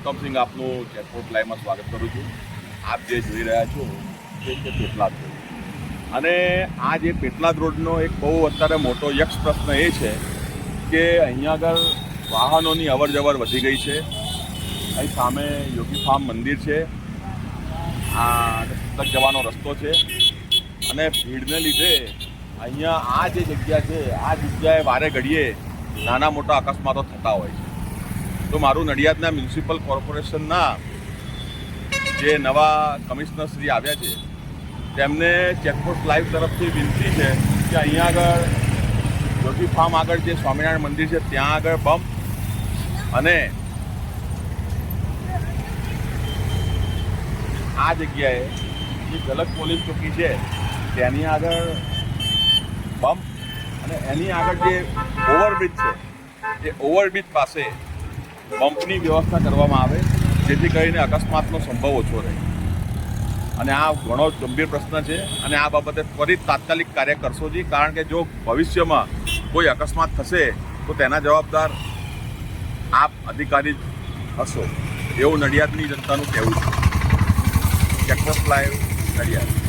ઉત્તમસિંહ આપનું ચેકપોસ્ટ લાઈવમાં સ્વાગત કરું છું. આપ જે જોઈ રહ્યા છો તે છે પેટલાદ રોડ. અને આ જે પેટલાદ રોડનો એક બહુ અત્યારે મોટો યક્ષ પ્રશ્ન એ છે કે અહીંયા આગળ વાહનોની અવર જવર વધી ગઈ છે. અહીં સામે યોગી ફાર્મ મંદિર છે, આ સતત જવાનો રસ્તો છે, અને ભીડને લીધે અહીંયા આ જે જગ્યા છે આ જગ્યાએ વારે ઘડીએ નાના મોટા અકસ્માતો થતા હોય છે. તો મારું નડિયાદના મ્યુનિસિપલ કોર્પોરેશનના જે નવા કમિશનર શ્રી આવ્યા છે તેમને ચેકપોસ્ટ લાઈવ તરફથી વિનંતી છે કે અહીંયા આગળ યોગી ફાર્મ આગળ જે સ્વામિનારાયણ મંદિર છે ત્યાં આગળ બમ્પ અને આ જગ્યાએ જે ઝલક પોલીસ ચોકી છે તેની આગળ બમ્પ અને એની આગળ જે ઓવરબ્રિજ છે એ ઓવરબ્રિજ પાસે બમ્પની વ્યવસ્થા કરવામાં આવે જેથી કરીને અકસ્માતનો સંભવ ઓછો રહે. અને આ ઘણો ગંભીર પ્રશ્ન છે અને આ બાબતે ત્વરિત તાત્કાલિક કાર્ય કરશો જી, કારણ કે જો ભવિષ્યમાં કોઈ અકસ્માત થશે તો તેના જવાબદાર આપ અધિકારી હશો એવું નડિયાદની જનતાનું કહેવું છે. Checkpost live Nadiad.